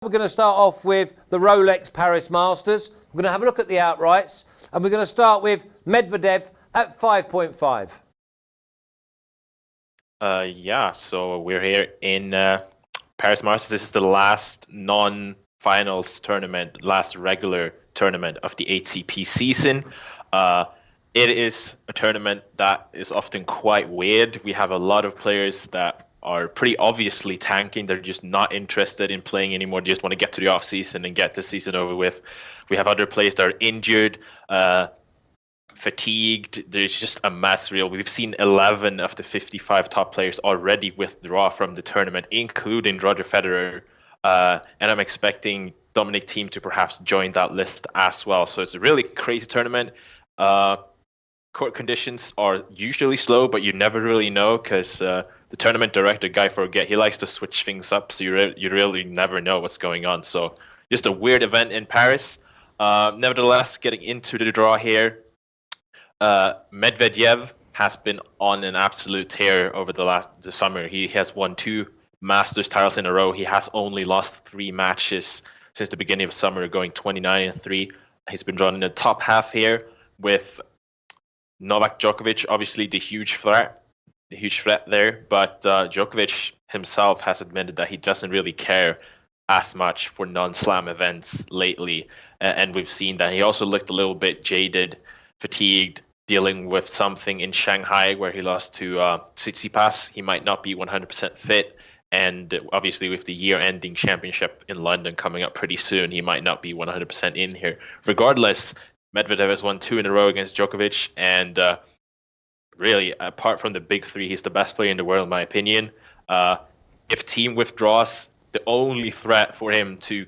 We're going to start off with the Rolex Paris Masters. We're going to have a look at the outrights, and we're going to start with Medvedev at 5.5. So we're here in Paris Masters. This is the last non-finals tournament, last regular tournament of the ATP season. It is a tournament that is often quite weird. We have a lot of players that are pretty obviously tanking. They're just not interested in playing anymore. They just want to get to the off season and get the season over with. We have other players that are injured, fatigued. There's just a mess, real. We've seen 11 of the 55 top players already withdraw from the tournament, including Roger Federer. And I'm expecting Dominic Thiem to perhaps join that list as well. So it's a really crazy tournament. Court conditions are usually slow, but you never really know because the tournament director, Guy Forget, he likes to switch things up, so you really never know what's going on. So just a weird event in Paris. Nevertheless, getting into the draw here, Medvedev has been on an absolute tear over the summer. He has won 2 Masters titles in a row. He has only lost 3 matches since the beginning of summer, going 29-3. He's been drawn in the top half here with Novak Djokovic, obviously the huge threat there, but Djokovic himself has admitted that he doesn't really care as much for non-slam events lately, and we've seen that he also looked a little bit jaded, fatigued, dealing with something in Shanghai where he lost to Tsitsipas. He might not be 100% fit, and obviously with the year-ending championship in London coming up pretty soon, he might not be 100% in here. Regardless, Medvedev has won 2 in a row against Djokovic, and really, apart from the big 3, he's the best player in the world, in my opinion. If Thiem withdraws, the only threat for him to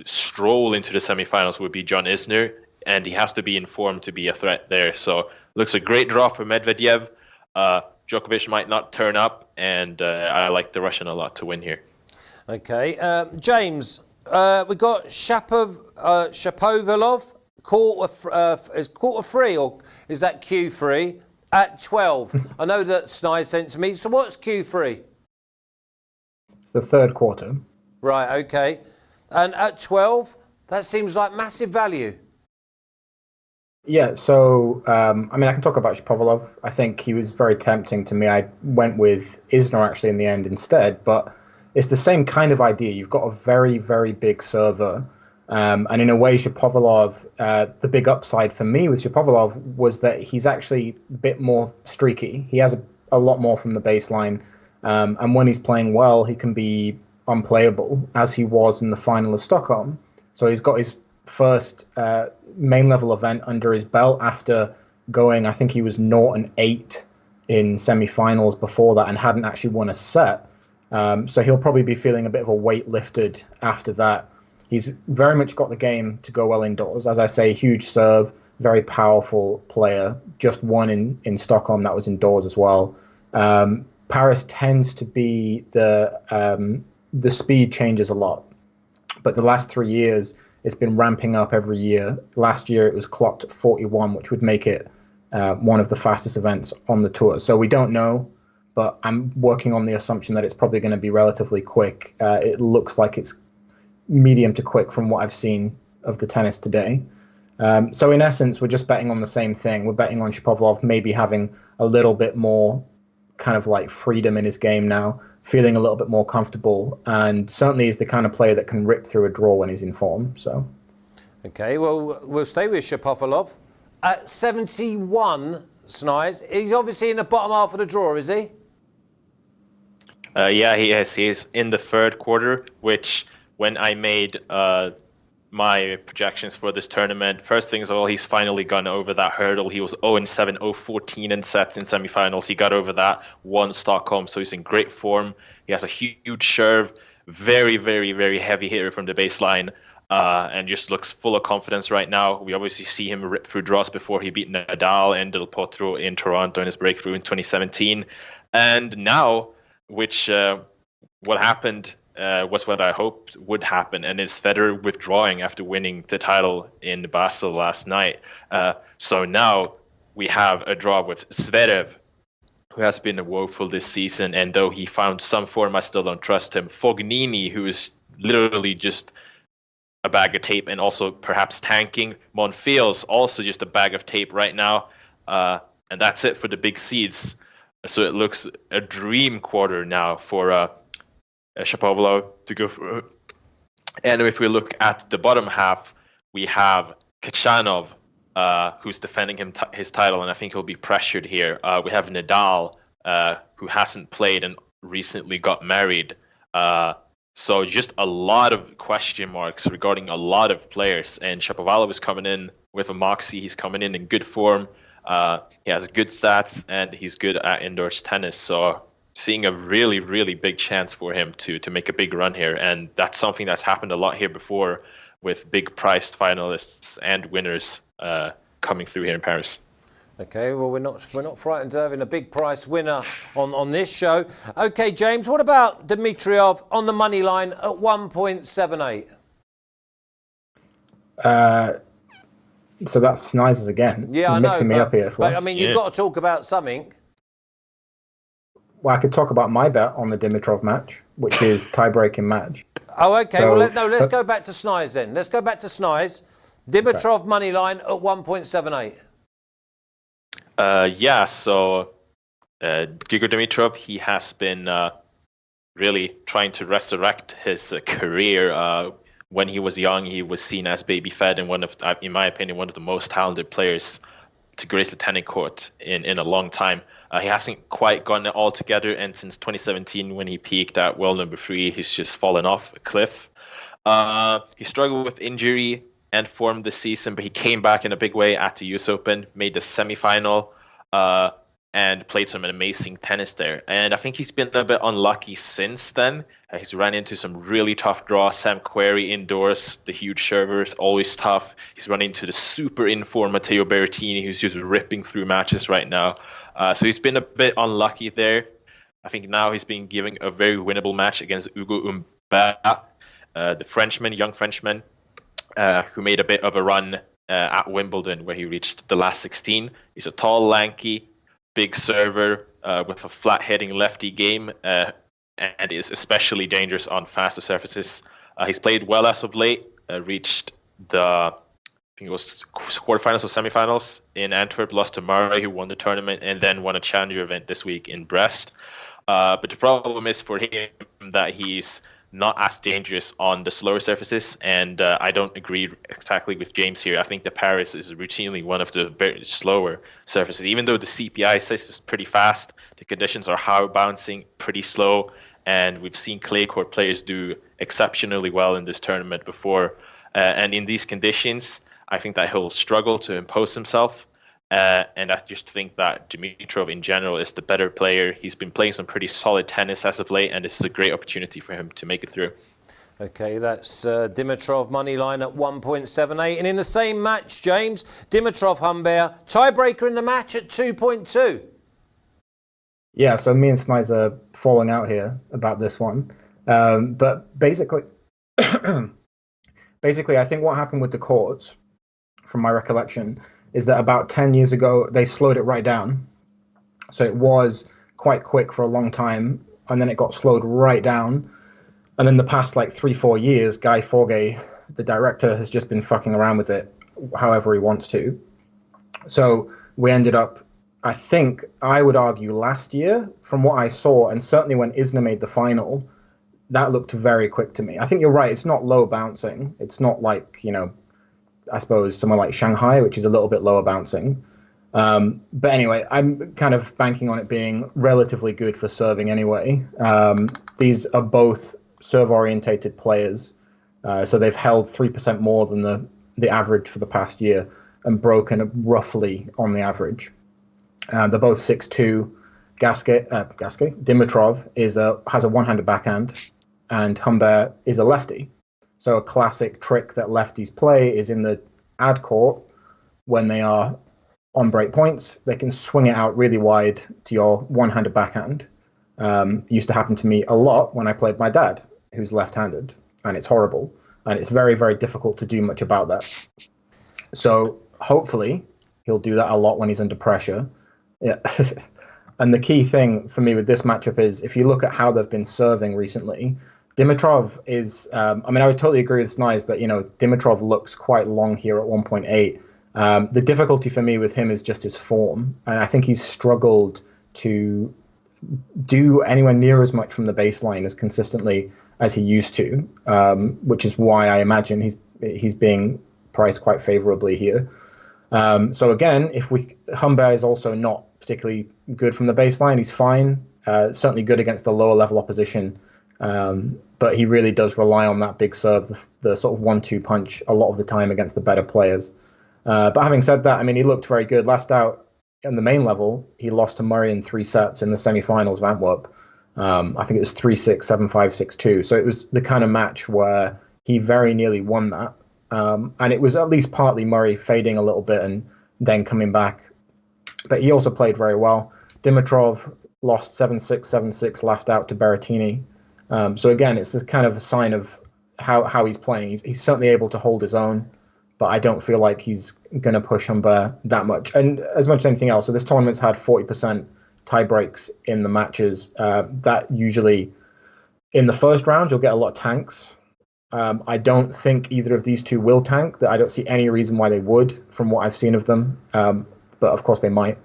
stroll into the semifinals would be John Isner, and he has to be informed to be a threat there. So, looks a great draw for Medvedev. Djokovic might not turn up, and I like the Russian a lot to win here. Okay, James, we got Shapovalov. Is quarter free, or is that Q3 at 12? I know that Snize sent to me. So what's Q3? It's the third quarter. Right, okay. And at 12, that seems like massive value. Yeah, so, I can talk about Shapovalov. I think he was very tempting to me. I went with Isner actually in the end instead, but it's the same kind of idea. You've got a very, very big server. And in a way, Shapovalov, the big upside for me with Shapovalov was that he's actually a bit more streaky. He has a lot more from the baseline. And when he's playing well, he can be unplayable, as he was in the final of Stockholm. So he's got his first main level event under his belt after going, I think he was 0-8 in semifinals before that and hadn't actually won a set. So he'll probably be feeling a bit of a weight lifted after that. He's very much got the game to go well indoors. As I say, huge serve, very powerful player. Just won in Stockholm, that was indoors as well. Paris tends to be the speed changes a lot. But the last 3 years, it's been ramping up every year. Last year, it was clocked at 41, which would make it one of the fastest events on the tour. So we don't know, but I'm working on the assumption that it's probably going to be relatively quick. It looks like it's medium to quick from what I've seen of the tennis today. So in essence, we're just betting on the same thing. We're betting on Shapovalov maybe having a little bit more kind of like freedom in his game now, feeling a little bit more comfortable, and certainly is the kind of player that can rip through a draw when he's in form. So, okay, well, we'll stay with Shapovalov at 71. Snize, he's obviously in the bottom half of the draw, is he? Yeah, he is. He is in the third quarter, which when I made my projections for this tournament, first things of all, he's finally gone over that hurdle. He was 0-7, 0-14 in sets in semifinals. He got over that, won Stockholm, so he's in great form. He has a huge serve, very, very, very heavy hitter from the baseline, and just looks full of confidence right now. We obviously see him rip through draws before he beat Nadal and Del Potro in Toronto in his breakthrough in 2017. And now, what happened was what I hoped would happen, and is Federer withdrawing after winning the title in Basel last night. So now we have a draw with Zverev, who has been woeful this season, and though he found some form, I still don't trust him. Fognini, who is literally just a bag of tape, and also perhaps tanking. Monfils also just a bag of tape right now, and that's it for the big seeds. So it looks a dream quarter now for Shapovalov to go for. And if we look at the bottom half, we have Kachanov, who's defending his title, and I think he'll be pressured here. We have Nadal, who hasn't played and recently got married. So just a lot of question marks regarding a lot of players. And Shapovalov is coming in with a moxie. He's coming in good form. He has good stats, and he's good at indoors tennis. So seeing a really, really big chance for him to make a big run here. And that's something that's happened a lot here before with big priced finalists and winners coming through here in Paris. Okay, well, we're not frightened of having a big price winner on this show. Okay, James, what about Dimitrov on the money line at 1.78? So that's Snize's again. Yeah, You're I know. mixing me up here, but I mean, you've got to talk about something. Well, I could talk about my bet on the Dimitrov match, which is tie-breaking match. Oh, okay. So, Well, let's go back to Snize then. Let's go back to Snize. Dimitrov money line at 1.78. So Grigor Dimitrov, he has been really trying to resurrect his career. When he was young, he was seen as baby-fed and in my opinion, one of the most talented players to grace the tennis court in a long time. He hasn't quite gotten it all together, and since 2017, when he peaked at world number 3, he's just fallen off a cliff. He struggled with injury and form this season, but he came back in a big way at the US Open, made the semifinal, and played some amazing tennis there. And I think he's been a bit unlucky since then. He's ran into some really tough draws. Sam Querrey indoors, the huge server, is always tough. He's run into the super in-form Matteo Berrettini, who's just ripping through matches right now. So he's been a bit unlucky there. I think now he's been given a very winnable match against Ugo Humbert, the Frenchman, young Frenchman, who made a bit of a run at Wimbledon, where he reached the last 16. He's a tall, lanky, big server with a flat-hitting lefty game, and is especially dangerous on faster surfaces. He's played well as of late, reached the quarterfinals or semifinals in Antwerp, lost to Murray, who won the tournament, and then won a challenger event this week in Brest. But the problem is for him that he's not as dangerous on the slower surfaces, and I don't agree exactly with James here. I think the Paris is routinely one of the very slower surfaces. Even though the CPI says it's pretty fast, the conditions are hard bouncing, pretty slow, and we've seen clay court players do exceptionally well in this tournament before. And in these conditions, I think that he'll struggle to impose himself. And I just think that Dimitrov in general is the better player. He's been playing some pretty solid tennis as of late, and this is a great opportunity for him to make it through. Okay, that's Dimitrov money line at 1.78. And in the same match, James, Dimitrov Humbert, tiebreaker in the match at 2.2. Yeah, so me and Snize are falling out here about this one. But basically, I think what happened with the courts, from my recollection, is that about 10 years ago, they slowed it right down. So it was quite quick for a long time, and then it got slowed right down. And then the past 3-4 years, Guy Forget, the director, has just been fucking around with it however he wants to. So we ended up, I think, I would argue last year, from what I saw, and certainly when Isner made the final, that looked very quick to me. I think you're right, it's not low bouncing. It's not like, I suppose somewhere like Shanghai, which is a little bit lower bouncing. But anyway, I'm kind of banking on it being relatively good for serving anyway. These are both serve-orientated players, so they've held 3% more than the average for the past year and broken roughly on the average. They're both 6'2". Dimitrov has a one-handed backhand, and Humbert is a lefty. So a classic trick that lefties play is in the ad court, when they are on break points, they can swing it out really wide to your one-handed backhand. Used to happen to me a lot when I played my dad, who's left-handed, and it's horrible. And it's very, very difficult to do much about that. So hopefully he'll do that a lot when he's under pressure. Yeah. And the key thing for me with this matchup is if you look at how they've been serving recently, Dimitrov is, I mean, I would totally agree with Snize that, Dimitrov looks quite long here at 1.8. The difficulty for me with him is just his form. And I think he's struggled to do anywhere near as much from the baseline as consistently as he used to, which is why I imagine he's being priced quite favorably here. So again, Humbert is also not particularly good from the baseline. He's fine, certainly good against the lower level opposition. But he really does rely on that big serve, the sort of 1-2 punch a lot of the time against the better players. But having said that, I mean, he looked very good. Last out on the main level, he lost to Murray in 3 sets in the semi-finals of Antwerp. I think it was 3-6, 7-5, 6-2. So it was the kind of match where he very nearly won that. And it was at least partly Murray fading a little bit and then coming back. But he also played very well. Dimitrov lost 7-6, 7-6 last out to Berrettini. So again, it's a kind of a sign of how he's playing. He's certainly able to hold his own, but I don't feel like he's going to push Humbert that much. And as much as anything else, so this tournament's had 40% tie breaks in the matches. That usually, in the first round, you'll get a lot of tanks. I don't think either of these two will tank. I don't see any reason why they would from what I've seen of them. But of course they might.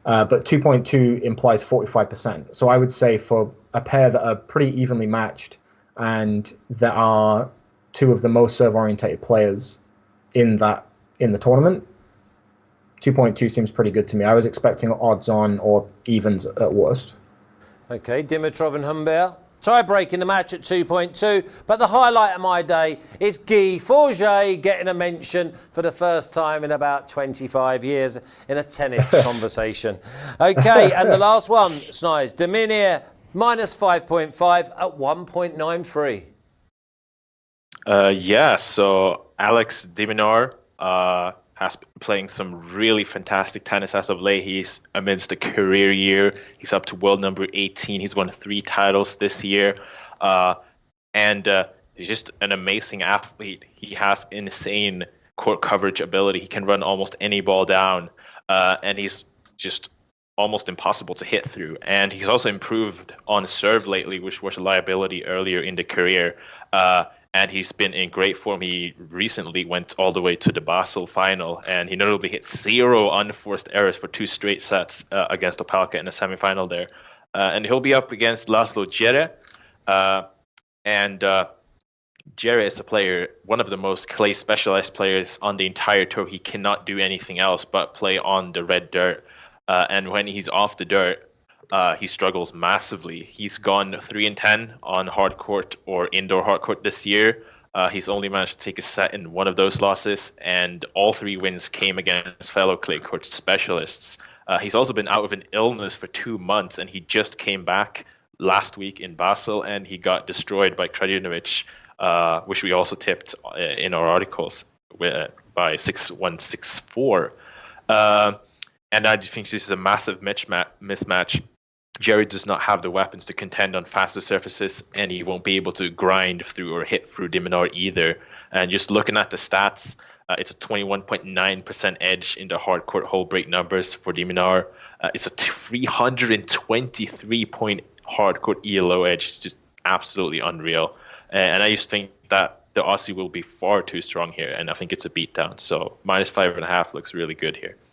But 2.2 implies 45%. So I would say for a pair that are pretty evenly matched and that are two of the most serve-orientated players in the tournament, 2.2 seems pretty good to me. I was expecting odds on or evens at worst. Okay, Dimitrov and Humbert. Tie break in the match at 2.2, but the highlight of my day is Guy Forget getting a mention for the first time in about 25 years in a tennis conversation. Okay, and the last one, Snize, Dominier minus 5.5 at 1.93. So Alex de Minaur has been playing some really fantastic tennis as of late. He's amidst a career year. He's up to world number 18. He's won 3 titles this year. And he's just an amazing athlete. He has insane court coverage ability. He can run almost any ball down. And he's just almost impossible to hit through. And he's also improved on serve lately, which was a liability earlier in the career. And he's been in great form. He recently went all the way to the Basel final, and he notably hit 0 unforced errors for 2 straight sets against Opelka in the semifinal there. And he'll be up against Laszlo Djere. And Djere is a player, one of the most clay specialized players on the entire tour. He cannot do anything else but play on the red dirt. And when he's off the dirt, he struggles massively. He's gone 3-10 on hard court or indoor hard court this year. He's only managed to take a set in one of those losses, and all 3 wins came against fellow clay court specialists. He's also been out of an illness for 2 months, and he just came back last week in Basel, and he got destroyed by Krajinovic, which we also tipped in our articles by 6-1, 6-4. And I think this is a massive mismatch. Jerry does not have the weapons to contend on faster surfaces, and he won't be able to grind through or hit through de Minaur either. And just looking at the stats, it's a 21.9% edge in the hard court hole break numbers for de Minaur. It's a 323-point hard court ELO edge. It's just absolutely unreal. And I just think that the Aussie will be far too strong here, and I think it's a beatdown. So minus 5.5 looks really good here.